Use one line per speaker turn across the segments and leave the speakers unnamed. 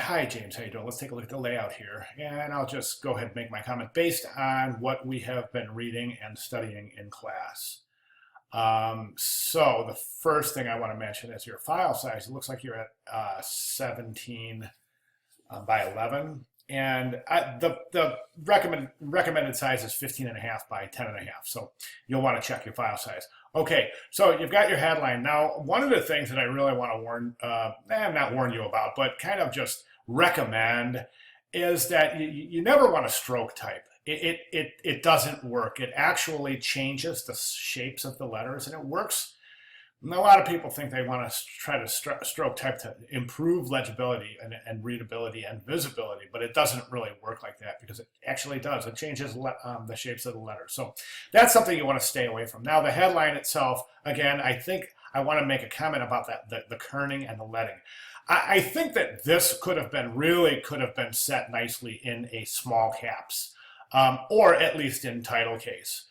Hi, James. How you doing? Let's take a look at the layout here. And I'll just go ahead and make my comment based on what we have been reading and studying in class. So the first thing I want to mention is your file size. It looks like you're at 17 by 11. And the recommended size is 15 and a half by 10 and a half. So you'll want to check your file size. Okay, so you've got your headline. Now, one of the things that I really want to not warn you about, but kind of just recommend is that you never want to stroke type. It doesn't work. It actually changes the shapes of the letters, and it works. And a lot of people think they want to try to stroke type to improve legibility and readability and visibility, but it doesn't really work like that because it actually does. It changes the shapes of the letters. So that's something you want to stay away from. Now, the headline itself, again, I think I want to make a comment about that, the kerning and the leading. I think that this could have been set nicely in a small caps, or at least in title case.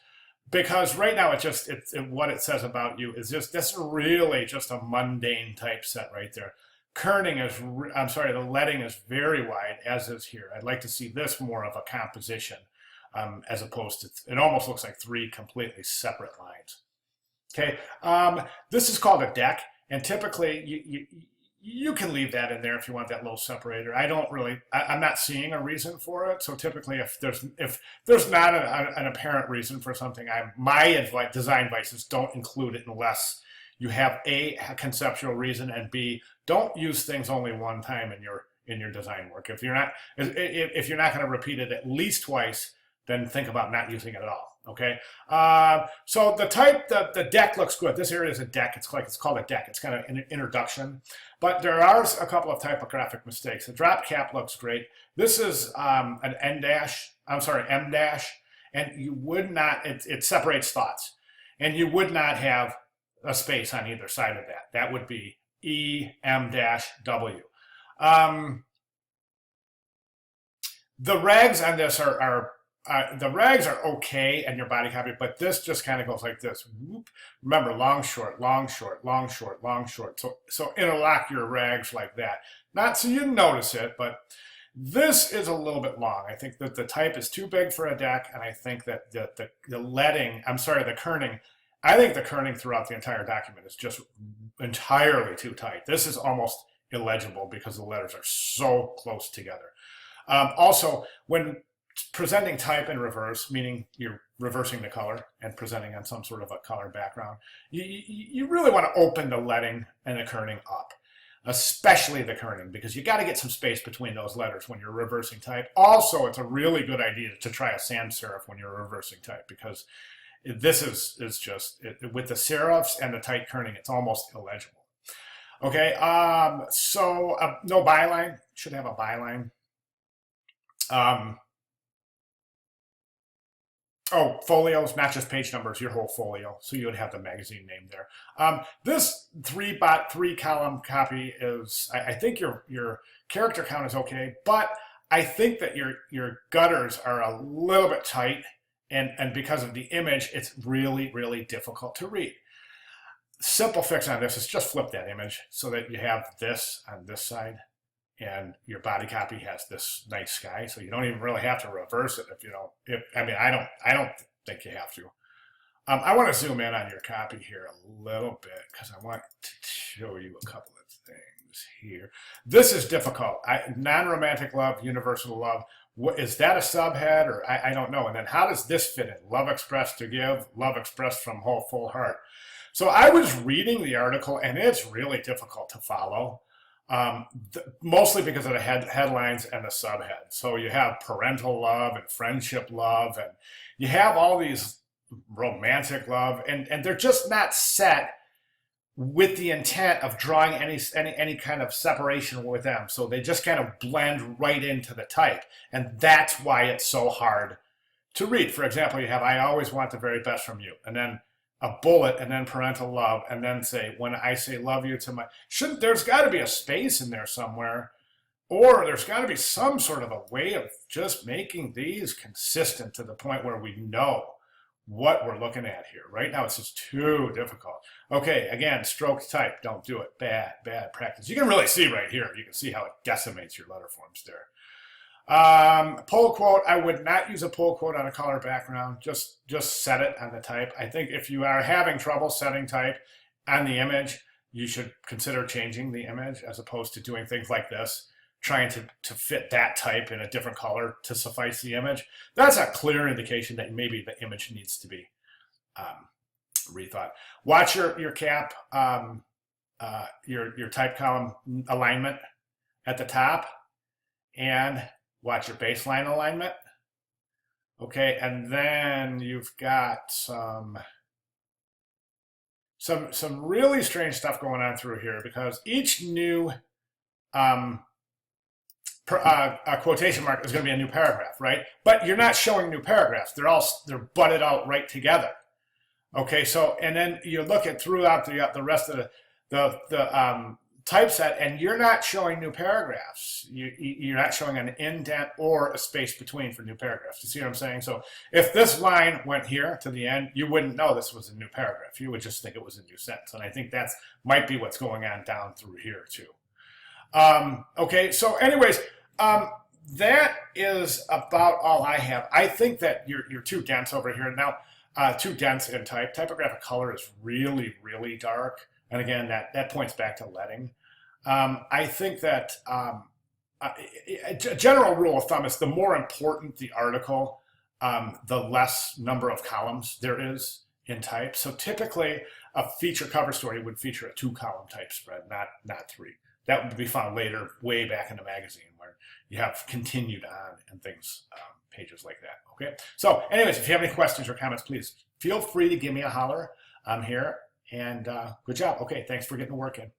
Because right now what it says about you is this really just a mundane typeset right there. Kerning is, the leading is very wide, as is here. I'd like to see this more of a composition, as opposed to, it almost looks like three completely separate lines. Okay, this is called a deck, and typically you can leave that in there if you want that little separator. I'm not seeing a reason for it. So typically if there's not an apparent reason for something, my design advice is don't include it unless you have A, conceptual reason, and B, don't use things only one time in your design work. If you're not going to repeat it at least twice, then think about not using it at all. Okay, so the deck looks good. This area is a deck. It's called a deck. It's kind of an introduction, but there are a couple of typographic mistakes. The drop cap looks great. This is an M dash, and you would not. It separates thoughts, and you would not have a space on either side of that. That would be E M dash W. The rags on this the rags are okay and your body copy, but this just kind of goes like this. Whoop. Remember, long, short, long, short, long, short, long, short. So interlock your rags like that. Not so you notice it, but this is a little bit long. I think that the type is too big for a deck, and I think that the kerning, I think the kerning throughout the entire document is just entirely too tight. This is almost illegible because the letters are so close together. Also, when presenting type in reverse, meaning you're reversing the color and presenting on some sort of a color background, you really want to open the leading and the kerning up, especially the kerning, because you got to get some space between those letters when you're reversing type. Also, it's a really good idea to try a sans serif when you're reversing type, because this is just, with the serifs and the tight kerning, it's almost illegible. Okay, so no byline, should have a byline. Oh, folios, not just page numbers, your whole folio. So you would have the magazine name there. This three column copy is, I think your character count is okay, but I think that your gutters are a little bit tight, and because of the image, it's really, really difficult to read. Simple fix on this is just flip that image so that you have this on this side, and your body copy has this nice sky, so you don't even really have to reverse it if you don't. I don't think you have to. I want to zoom in on your copy here a little bit because I want to show you a couple of things here. This is difficult. Non-romantic love, universal love. What is that, a subhead, or I don't know? And then how does this fit in? Love expressed to give, love expressed from full heart. So I was reading the article, and it's really difficult to follow. Mostly because of the headlines and the subhead. So you have parental love and friendship love, and you have all these romantic love, and they're just not set with the intent of drawing any kind of separation with them. So they just kind of blend right into the type, and that's why it's so hard to read. For example, you have, I always want the very best from you, and then a bullet, and then parental love, and then say, when I say love you to my, there's got to be a space in there somewhere, or there's got to be some sort of a way of just making these consistent to the point where we know what we're looking at here. Right now, it's just too difficult. Okay, again, stroke type, don't do it. Bad practice. You can really see right here. You can see how it decimates your letter forms there. Pull quote, I would not use a pull quote on a color background. Just set it on the type. I think if you are having trouble setting type on the image, you should consider changing the image as opposed to doing things like this, trying to fit that type in a different color to suffice the image. That's a clear indication that maybe the image needs to be rethought. Watch your cap, your type column alignment at the top, and watch your baseline alignment. Okay, and then you've got some really strange stuff going on through here, because each new a quotation mark is going to be a new paragraph, right? But you're not showing new paragraphs. They're butted out right together. Okay, so and then you look at throughout the rest of the typeset, and you're not showing new paragraphs. You're not showing an indent or a space between for new paragraphs. You see what I'm saying? So if this line went here to the end, you wouldn't know this was a new paragraph. You would just think it was a new sentence. And I think that's might be what's going on down through here too. Okay, so anyways, that is about all I have. I think that you're too dense over here now. Too dense in type. Typographic color is really, really dark. And again, that points back to leading. I think that a general rule of thumb is the more important the article, the less number of columns there is in type. So typically, a feature cover story would feature a 2-column type spread, not 3. That would be found later, way back in the magazine, where you have continued on and things, pages like that. Okay. So, anyways, if you have any questions or comments, please feel free to give me a holler. I'm here. And good job. Okay, thanks for getting the work in.